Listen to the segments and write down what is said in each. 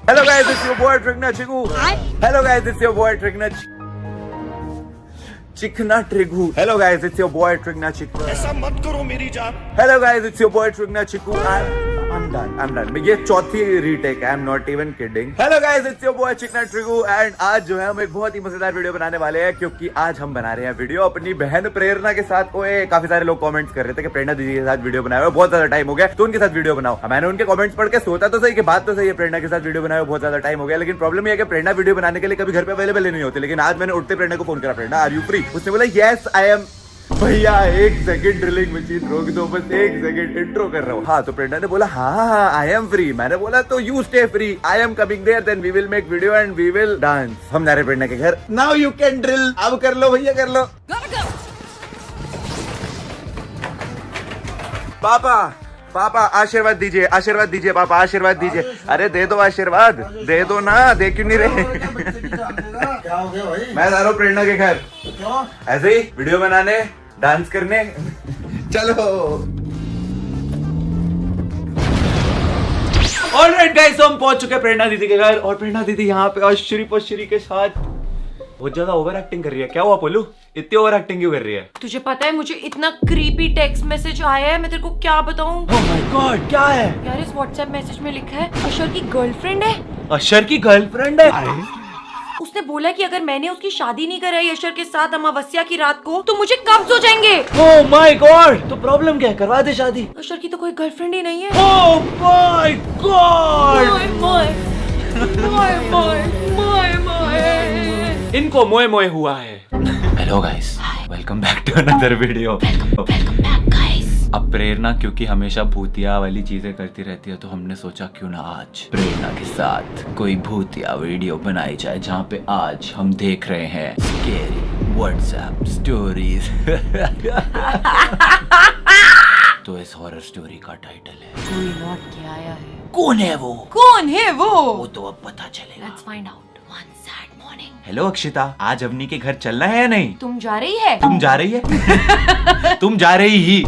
Hello guys, it's your boy Trigna Chigu. Hello guys, it's your boy Trigna Chikna Trigu. Hello guys, it's your boy Trigna Chiku. ऐसा मत करो मेरी जान. Hello guys, it's your boy Trigna Chiku. I'm done. ये चौथी retake है. I'm not even kidding. Hello guys, it's your boy Chikna Trigu and आज जो है हम एक बहुत ही मजेदार वीडियो बनाने वाले हैं क्योंकि आज हम बना रहे हैं वीडियो अपनी बहन प्रेरणा के साथ. ओए काफी सारे लोग कमेंट्स कर रहे थे कि प्रेरणा दीदी के साथ वीडियो बनाओ, बहुत ज्यादा टाइम हो गया तो उनके साथ वीडियो बनाओ. मैंने उनके कमेंट्स पढ़ के सोचा तो सही कि बात तो सही है, प्रेरणा के साथ वीडियो बनाओ, बहुत ज्यादा टाइम हो गया. लेकिन प्रॉब्लम ये है कि प्रेरणा वीडियो बनाने के लिए कभी घर पे अवेलेबल नहीं होती. लेकिन आज मैंने उठते प्रेरणा को फोन करा, प्रेरणा आर यू फ्री? उसने बोला यस आई एम. भैया एक सेकंड ड्रिलिंग मशीन रोक दो, बस एक सेकंड इंट्रो कर रहा हूँ. हाँ तो प्रेरणा ने बोला हाँ आई एम फ्री. मैंने बोला तो you stay free, I am coming there, then we will make video and we will dance. हम जा रहे प्रेरणा के घर. Now you can drill. अब कर लो भैया, कर लो. पापा आशीर्वाद दीजिए, आशीर्वाद दीजिए पापा, आशीर्वाद दीजिए. अरे दे दो आशीर्वाद, दे दो ना, दे क्यों नहीं रहे? क्या हो गया भाई? मैं जा रहा हूँ प्रेरणा के घर. क्यों? ऐसे ही वीडियो बनाने, डांस करने. चलो. ऑलराइट गाइस, हम पहुंच चुके हैं प्रेरणा दीदी के घर और प्रेरणा दीदी यहाँ पे अश्री के साथ बहुत ज्यादा ओवर एक्टिंग कर रही है. क्या हुआ पोलू, इतनी ओवर एक्टिंग क्यों कर रही है? तुझे पता है मुझे इतना क्रीपी टेक्स्ट मैसेज आया है, मैं तेरे को क्या बताऊं? ओह माय गॉड, क्या है? यार इस व्हाट्सएप मैसेज में लिखा है अशर की गर्लफ्रेंड है. अशर की गर्लफ्रेंड है? उसने बोला कि अगर मैंने उसकी शादी नहीं कराई अशर के साथ अमावस्या की रात को तो मुझे कब्ज हो जाएंगे. ओह माय गॉड, तो प्रॉब्लम क्या है? करवा दे शादी. अशर की तो कोई गर्लफ्रेंड ही नहीं है. Oh my god. इनको मोए मोए हुआ है. Hello guys, welcome back to another video. अब प्रेरणा क्योंकि हमेशा भूतिया वाली चीजें करती रहती है तो हमने सोचा क्यों ना आज प्रेरणा के साथ कोई भूतिया वीडियो बनाई जाए जहाँ पे आज हम देख रहे हैं स्कैरी व्हाट्सएप स्टोरीज. तो इस हॉरर स्टोरी का टाइटल है कोई लौट के आया है. कौन है वो? कौन है वो तो अब पता चलेगा. Let's find out. One sad morning. Hello Akshita, आज अवनी के घर चलना है या नहीं? तुम जा रही है? तुम जा रही है? तुम जा रही ही.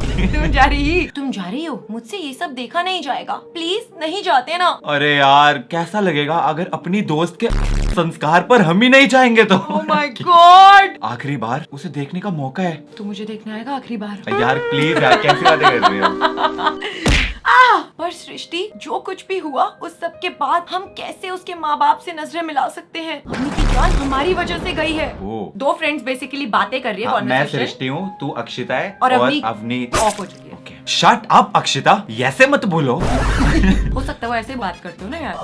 तुम जा रही हो. मुझसे ये सब देखा नहीं जाएगा, प्लीज नहीं जाते ना. अरे यार कैसा लगेगा अगर अपनी दोस्त के संस्कार पर हम ही नहीं जाएंगे तो. ओह माय गॉड. आखिरी बार उसे देखने का मौका है. तू मुझे देखने आएगा आखिरी बार? यार प्लीज यार, कैसी बातें कर रही हो? पर सृष्टि जो कुछ भी हुआ उस सब के बाद हम कैसे उसके माँ बाप से नजरें मिला सकते हैं? अम्मी की जान हमारी वजह से गई है. दो फ्रेंड्स बेसिकली बातें कर रही है. मैं सृष्टि हूँ, तू अक्षिता है और अवनी ऑफ हो चुकी है. शट अप अक्षिता, ऐसे मत बोलो. हो सकता है वो ऐसे बात करते हो ना यार.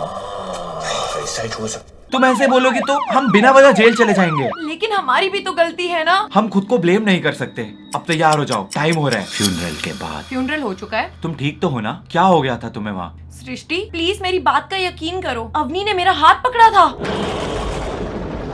तुम ऐसे बोलोगी तो हम बिना वजह जेल चले जाएंगे. लेकिन हमारी भी तो गलती है ना. हम खुद को ब्लेम नहीं कर सकते. अब तैयार हो जाओ, टाइम हो रहा है. फ्यूनरल के बाद. फ्यूनरल हो चुका है. तुम ठीक तो हो ना? क्या हो गया था तुम्हें वहाँ? सृष्टि प्लीज मेरी बात का यकीन करो. अवनी ने मेरा हाथ पकड़ा था.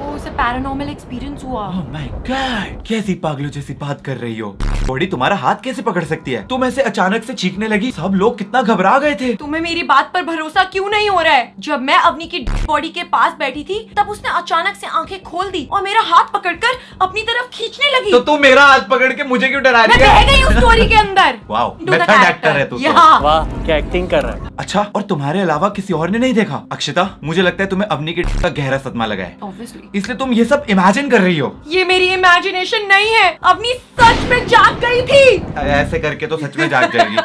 उसे पैरानॉर्मल एक्सपीरियंस हुआ. ओह माय गॉड, कैसी पागलों जैसी बात कर रही हो? बॉडी तुम्हारा हाथ कैसे पकड़ सकती है? तुम ऐसे अचानक से चीखने लगी, सब लोग कितना घबरा गए थे. तुम्हें मेरी बात पर भरोसा क्यों नहीं हो रहा है? जब मैं अवनी की बॉडी के पास बैठी थी तब उसने अचानक से आंखें खोल दी और मेरा हाथ पकड़कर अपनी तरफ खींचने लगी. तो तुम मेरा हाथ पकड़ के मुझे क्यों डरा रही है? मैं बह गई उस स्टोरी के अंदर. Wow, Do the method actor है तू तो. वाह क्या एक्टिंग कर रहा है. अच्छा, और तुम्हारे अलावा किसी और ने नहीं देखा? अक्षिता मुझे लगता है तुम्हें अवनी के का गहरा सदमा लगा है, Obviously. इसलिए तुम ये सब इमेजिन कर रही हो. ये मेरी इमेजिनेशन नहीं है. अवनी सच में जाग गई थी. ऐसे करके तो सच में जाग जाएगी.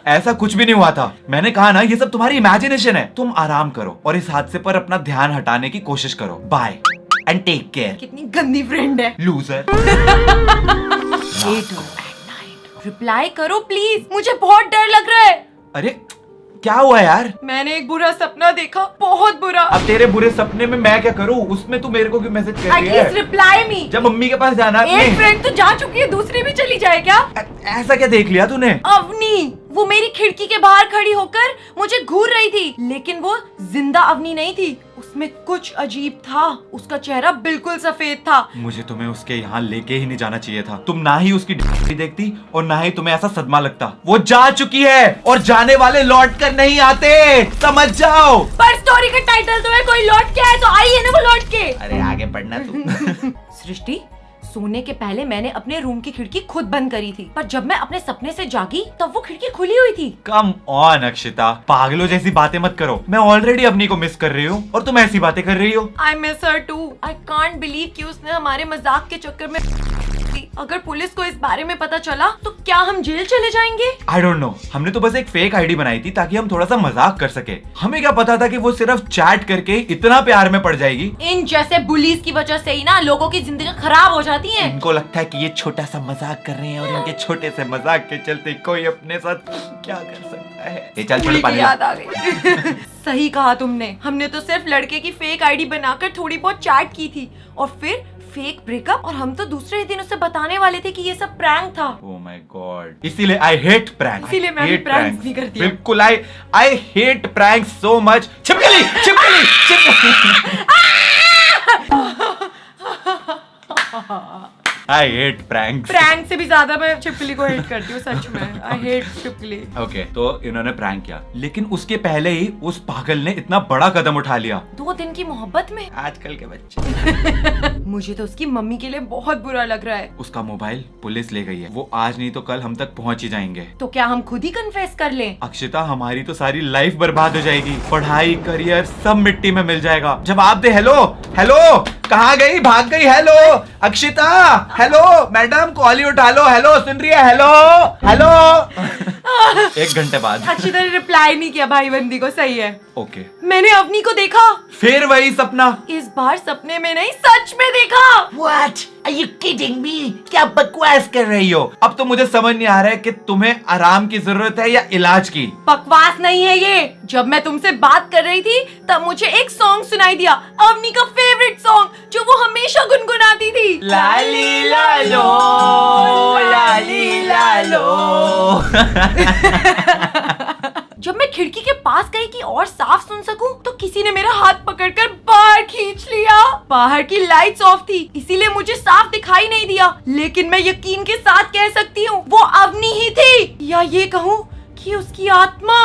ऐसा कुछ भी नहीं हुआ था. मैंने कहा ना, ये सब तुम्हारी इमेजिनेशन है. तुम आराम करो और इस हादसे पर अपना ध्यान हटाने की कोशिश करो. Bye and take care. कितनी गंदी फ्रेंड है. लूजर. रिप्लाई करो प्लीज, मुझे बहुत डर लग रहा है. अरे क्या हुआ यार? मैंने एक बुरा सपना देखा, बहुत बुरा. अब तेरे बुरे सपने में मैं क्या करूं? उसमें तू मेरे को क्यों मैसेज कर रही है? At least reply me. जब मम्मी के पास जाना है एक फ्रेंड तो जा चुकी है, दूसरी भी चली जाए क्या? ऐसा क्या देख लिया तूने? अवनी वो मेरी खिड़की के बाहर खड़ी होकर मुझे घूर रही थी, लेकिन वो जिंदा अवनी नहीं थी. उसमें कुछ अजीब था. उसका चेहरा बिल्कुल सफेद था. मुझे तुम्हें उसके यहाँ लेके ही नहीं जाना चाहिए था. तुम ना ही उसकी देखती और ना ही तुम्हें ऐसा सदमा लगता. वो जा चुकी है और जाने वाले लौट कर नहीं आते, समझ जाओ. पर स्टोरी का टाइटल तो है कोई लौट के आए तो आई है ना वो लौट के. अरे आगे बढ़ना तू. सृष्टि सोने के पहले मैंने अपने रूम की खिड़की खुद बंद करी थी, पर जब मैं अपने सपने से जागी तब वो खिड़की खुली हुई थी। कम ऑन अक्षिता, पागलों जैसी बातें मत करो। मैं ऑलरेडी अपनी को मिस कर रही हूँ और तुम ऐसी बातें कर रही हो। I miss her too. I can't believe कि उसने हमारे मजाक के चक्कर में अगर पुलिस को इस बारे में पता चला तो क्या हम जेल चले जाएंगे? आई डोंट नो, हमने तो बस एक फेक आईडी बनाई थी ताकि हम थोड़ा सा मजाक कर सके। हमें क्या पता था कि वो सिर्फ चैट करके इतना प्यार में पड़ जाएगी। इन जैसे बुलीज की वजह से ही ना लोगों की जिंदगी खराब हो जाती है। इनको लगता है कि ये छोटा सा मजाक कर रहे हैं और इनके छोटे से मजाक के चलते कोई अपने साथ क्या कर सकता है। ये चल थोड़ी पानी याद आ गई। सही कहा तुमने, हमने तो सिर्फ लड़के की फेक आईडी बनाकर थोड़ी बहुत चैट की थी और फिर फेक ब्रेकअप, और हम तो दूसरे ही दिन उसे बताने वाले थे कि ये सब प्रैंक था। ओह माय गॉड, इसीलिए आई हेट प्रैंक। इसीलिए मैं भी प्रैंक्स नहीं करती। बिल्कुल, I hate prank so much. छिपकली छिपकली छिपकली। I hate pranks. प्रैंक से भी ज्यादा मैं छिपकली को हेट करती हूँ, सच में। आई हेट छिपकली। ओके, तो इन्होंने प्रैंक किया, लेकिन उसके पहले ही उस पागल ने इतना बड़ा कदम उठा लिया। 2 दिन की मोहब्बत में। आजकल के बच्चे। मुझे तो उसकी मम्मी के लिए बहुत बुरा लग रहा है। उसका मोबाइल पुलिस ले गई है। वो आज नहीं तो कल हम तक पहुंच ही जाएंगे। तो क्या हम खुद ही कन्फेस कर लें? अक्षिता, हमारी तो सारी लाइफ बर्बाद हो जाएगी। पढ़ाई, करियर सब मिट्टी में मिल जाएगा। जवाब दे। हेलो हेलो, कहाँ गई? भाग गई। Hello Akshita, hello madam, call ही उठा लो। हेलो, सुन रही है? Hello hello. 1 घंटे बाद अक्षिता ने रिप्लाई नहीं किया भाई बंदी को। सही है। ओके। मैंने अवनी को देखा। फिर वही सपना। इस बार सपने में नहीं, सच में देखा। What? Are you kidding me? क्या बकवास कर रही हो? अब तो मुझे समझ नहीं आ रहा है कि तुम्हें आराम की जरूरत है या इलाज की। बकवास नहीं है ये। जब मैं तुमसे बात कर रही थी तब मुझे एक सॉन्ग सुनाई दिया, अवनी का फेवरेट सॉन्ग जो वो हमेशा गुनगुनाती थी। लाली लालो, लाली लालो। जब मैं खिड़की के पास गई कि और साफ सुन सकूं, तो किसी ने मेरा हाथ पकड़कर बाहर खींच लिया। बाहर की लाइट्स ऑफ थी, इसीलिए मुझे साफ दिखाई नहीं दिया, लेकिन मैं यकीन के साथ कह सकती हूँ वो अवनी ही थी, या ये कहूँ कि उसकी आत्मा।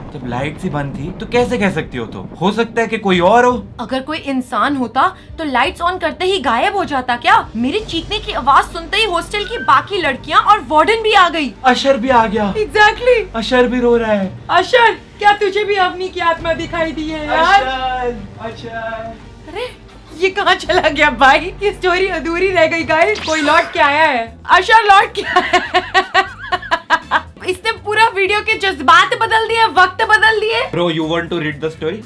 जब लाइट ही बंद थी तो कैसे कह सकती हो? तो हो सकता है कि कोई और हो। अगर कोई इंसान होता तो लाइट्स ऑन करते ही गायब हो जाता क्या? मेरे चीखने की आवाज सुनते ही हॉस्टल की बाकी लड़कियां और वार्डन भी आ गई। अशर भी आ गया। एग्जैक्टली। अशर भी रो रहा है। अशर, क्या तुझे भी अवनी की आत्मा दिखाई दी है यार? अशर। अरे ये कहाँ चला गया भाई? ये स्टोरी अधूरी रह गई गाइस। कोई लौट के आया है। अशर लौट के आया है। इसने पूरा वीडियो के जज्बात बदल दिए, वक्त बदल दिए। Bro, you want to read the story?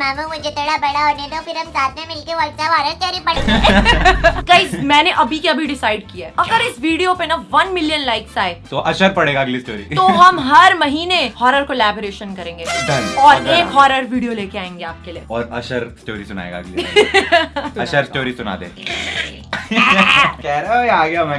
मामू मुझे थोड़ा बड़ा होने दो, फिर हम साथ में मिलके व्हाट्सएप हॉरर स्टोरी पढ़ेंगे। गाइस, मैंने अभी के अभी डिसाइड किया है, अगर इस वीडियो पे ना 1 मिलियन लाइक्स आए तो अशर पढ़ेगा अगली स्टोरी। तो हम हर महीने हॉरर कोलैबोरेशन करेंगे Done. और एक हॉरर वीडियो लेके आएंगे आपके लिए। और अशर स्टोरी सुनाएगा अगली। अशर स्टोरी सुना दे। कह रहा है आ गया मैं।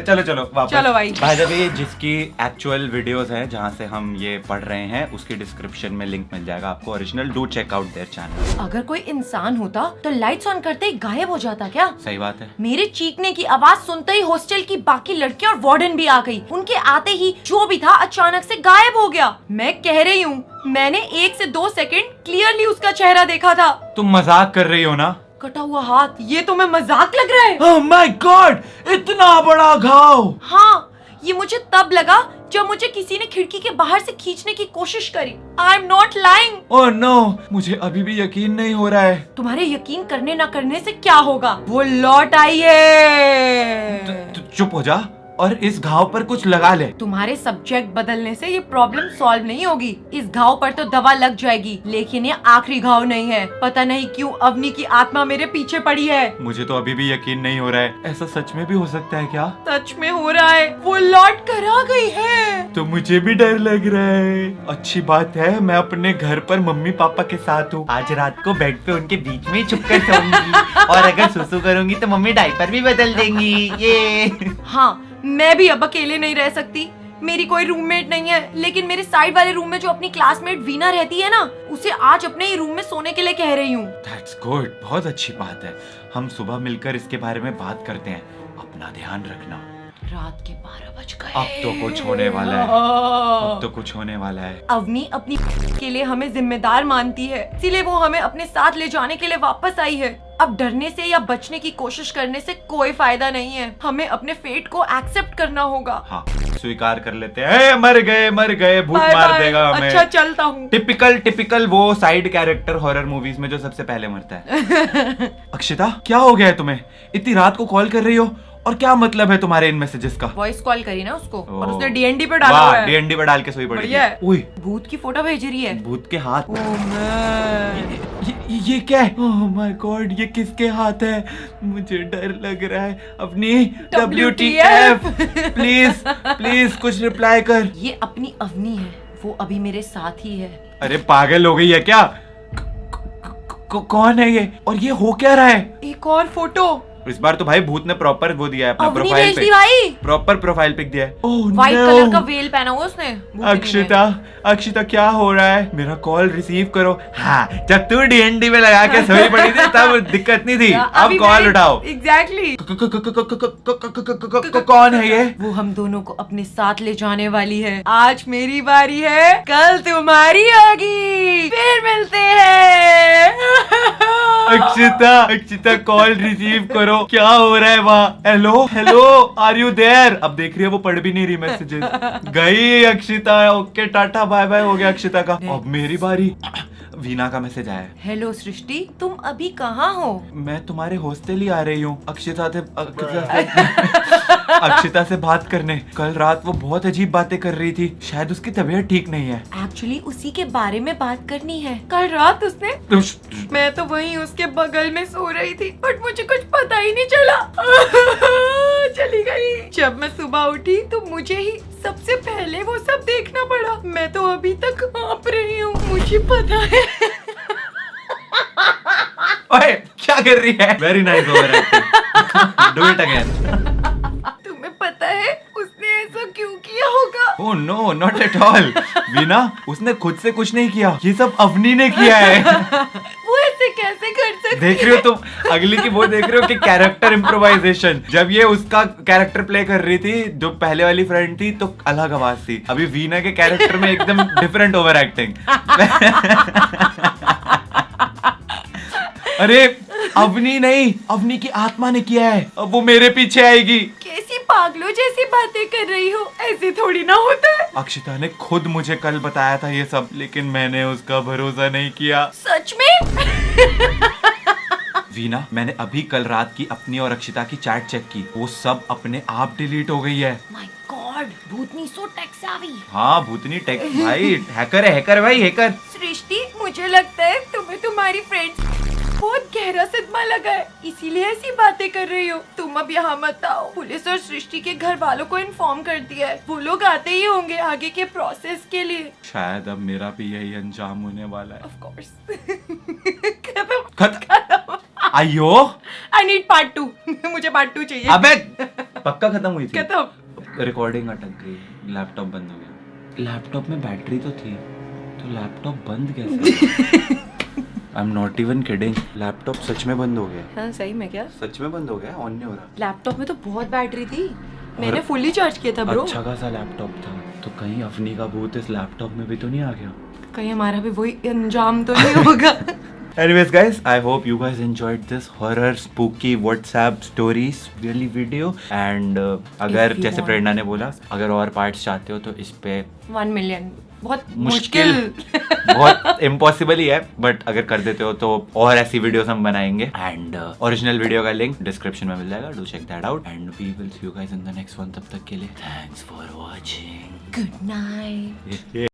चलो चलो वापस। चलो भाई। भाई जिसकी एक्चुअल वीडियोस हैं जहाँ से हम ये पढ़ रहे हैं उसकी डिस्क्रिप्शन में लिंक मिल जाएगा आपको original. Do check out their channel. अगर कोई इंसान होता तो लाइट्स ऑन करते ही गायब हो जाता क्या? सही बात है। मेरे चीखने की आवाज सुनते ही हॉस्टल की बाकी लड़कियां और वार्डन भी आ गई। उनके आते ही जो भी था अचानक से गायब हो गया। मैं कह रही हूँ, मैंने 1 से 2 सेकंड क्लियरली उसका चेहरा देखा था। तुम मजाक कर रही हो ना? कटा हुआ हाथ, ये तो मैं मजाक लग रहा है। ओह माय गॉड, इतना बड़ा घाव। हाँ, ये मुझे तब लगा जब मुझे किसी ने खिड़की के बाहर से खींचने की कोशिश करी। I am not lying. Oh no, मुझे अभी भी यकीन नहीं हो रहा है। तुम्हारे यकीन करने न करने से क्या होगा, वो लौट आई है। चुप हो जा और इस घाव पर कुछ लगा ले। तुम्हारे सब्जेक्ट बदलने से ये प्रॉब्लम सॉल्व नहीं होगी। इस घाव पर तो दवा लग जाएगी, लेकिन ये आखिरी घाव नहीं है। पता नहीं क्यों अवनी की आत्मा मेरे पीछे पड़ी है। मुझे तो अभी भी यकीन नहीं हो रहा है। ऐसा सच में भी हो सकता है क्या? सच में हो रहा है, वो लौट कर आ गई है। तो मुझे भी डर लग रहा है। अच्छी बात है मैं अपने घर पर मम्मी पापा के साथ हूँ। आज रात को बेड पे उनके बीच में छुप कर सोऊंगी और अगर सुसु करूंगी तो मम्मी डायपर भी बदल देंगी। ये हाँ, मैं भी अब अकेले नहीं रह सकती। मेरी कोई रूममेट नहीं है, लेकिन मेरे साइड वाले रूम में जो अपनी क्लासमेट वीना रहती है ना, उसे आज अपने ही रूम में सोने के लिए कह रही हूँ। That's good, बहुत अच्छी बात है। हम सुबह मिलकर इसके बारे में बात करते हैं। अपना ध्यान रखना। रात के 12 बज गए। अब तो कुछ होने वाला है, अब तो कुछ होने वाला है। अवनी अपनी के लिए हमें जिम्मेदार मानती है, इसीलिए वो हमें अपने साथ ले जाने के लिए वापस आई है। अब डरने से या बचने की कोशिश करने से कोई फायदा नहीं है, हमें अपने फेट को एक्सेप्ट करना होगा। हाँ, स्वीकार कर लेते हैं। मर गए भूत बाय मार बाय। देगा हमें। अच्छा चलता हूँ। टिपिकल वो साइड कैरेक्टर हॉरर मूवीज में जो सबसे पहले मरता है। अक्षिता, क्या हो गया है तुम्हें? इतनी रात को कॉल कर रही हो, और क्या मतलब है तुम्हारे इन मैसेजेस का? वॉइस कॉल करी ना उसको, और ओह। उसने डीएनडी पे डाला हुआ है। डीएनडी पे डाल के सोई पड़ी बढ़िया है। थी। उई, भूत की फोटो भेज रही है। भूत के हाथ। Oh man. ये क्या है? ओह माय गॉड, ये किसके हाथ है? मुझे डर लग रहा है। अपनी WTF प्लीज कुछ रिप्लाई कर। ये अपनी अवनी है, वो अभी मेरे साथ ही है। अरे पागल हो गई है क्या? कौन है ये, और ये हो क्या रहा है? एक और फोटो। इस बार तो भाई भूत ने प्रॉपर वो दिया है अपना अवनी प्रोफाइल भेज दी पिक। भाई। प्रॉपर प्रोफाइल पिक दिया है। ओह व्हाइट नो। कलर का वेल पहना हुआ उसने। भूतनी ने। अक्षिता क्या हो रहा है? मेरा कॉल रिसीव करो। हाँ, जब तू डीएनडी में लगा के सोई पड़ी थी तब दिक्कत नहीं थी, अब कॉल उठाओ। एग्जैक्टली। कौन है ये? वो हम दोनों को अपने साथ ले जाने वाली है। आज मेरी बारी है, कल तुम्हारी होगी। फिर मिलते हैं। अक्षिता कॉल रिसीव करो। क्या हो रहा है वहाँ? Hello are you there? अब देख रही है वो पढ़ भी नहीं रही मैसेजेस। गई Akshita. Okay tata bye bye हो गया अक्षिता का। अब मेरी बारी। वीना का मैसेज आया है। हेलो सृष्टि, तुम अभी कहाँ हो? मैं तुम्हारे हॉस्टल ही आ रही हूँ अक्षिता से बात करने। कल रात वो बहुत अजीब बातें कर रही थी, शायद उसकी तबीयत ठीक नहीं है। एक्चुअली उसी के बारे में बात करनी है। कल रात उसने, मैं तो वहीं उसके बगल में सो रही थी, बट मुझे कुछ पता ही नहीं चला। चली गई। जब मैं सुबह उठी तो मुझे ही सबसे पहले वो सब देखना पड़ा। मैं तो अभी तक कांप रही हूँ, मुझे पता है। ओए, क्या कर रही है? Very nice over acting. Do it again. तुम्हें पता है उसने ऐसा क्यों किया होगा? Oh no, not at all. Veena, उसने खुद से कुछ नहीं किया, ये सब अवनी ने किया है। वो ऐसे कैसे कर सकती देख रही हो तुम? अगली की वो देख रहे हो कि कैरेक्टर इम्प्रोवाइजेशन। जब ये उसका कैरेक्टर प्ले कर रही थी, जो पहले वाली फ्रेंड थी, तो अलग आवाज थी। अभी वीना के कैरेक्टर में एकदम डिफरेंट ओवर एक्टिंग। अरे अवनी नहीं, अवनी की आत्मा ने किया है। अब वो मेरे पीछे आएगी। कैसी पागलों जैसी बातें कर रही हो, ऐसे थोड़ी ना होता है। अक्षिता ने खुद मुझे कल बताया था ये सब, लेकिन मैंने उसका भरोसा नहीं किया। सच में? वीना, मैंने अभी कल रात की अपनी और अक्षिता की चैट चेक की, वो सब अपने आप डिलीट हो गई है। My God, Bhootni so tech savvy. हाँ, भूतनी टेक भाई, हैकर भाई, हैकर। सृष्टि, मुझे लगता है तुम्हें तुम्हारी फ्रेंड्स बहुत गहरा सदमा लगा है, इसीलिए ऐसी बातें कर रही हो। तुम अब यहाँ मत आओ। पुलिस और सृष्टि के घर वालों को इन्फॉर्म कर दिया है, वो लोग आते ही होंगे आगे के प्रोसेस के लिए। शायद अब मेरा भी यही अंजाम होने वाला है। Of course. खत्म। आयो, आई नीड पार्ट 2। मुझे पार्ट 2 चाहिए। अबे पक्का खत्म हुई थी। खत्म। रिकॉर्डिंग अटक गई, लैपटॉप बंद हो गया। लैपटॉप में बैटरी तो थी, तो लैपटॉप बंद कैसे? I am not even kidding. Laptop सच में बंद हो गया। हाँ, सही में क्या? सच में बंद हो गया, ऑन नहीं हो रहा। लैपटॉप में तो बहुत बैटरी थी, मैंने फुल्ली चार्ज किया था ब्रो। अच्छा खासा लैपटॉप था, तो कहीं अवनी का भूत इस लैपटॉप में भी तो नहीं आ गया? कहीं हमारा भी वही अंजाम तो नहीं होगा। Anyways guys, I hope you guys enjoyed this horror spooky WhatsApp stories really video and अगर If you जैसे want. प्रेरणा ने बोला, अगर और पार्ट्स चाहते हो तो इस पे 1 मिलियन बहुत मुश्किल बहुत इम्पॉसिबल ही है, बट अगर कर देते हो तो और ऐसी वीडियोस हम बनाएंगे। एंड ओरिजिनल वीडियो का लिंक डिस्क्रिप्शन में मिल जाएगा, do check that out and we will see you guys in the next one. तब तक के लिए thanks for watching, good night.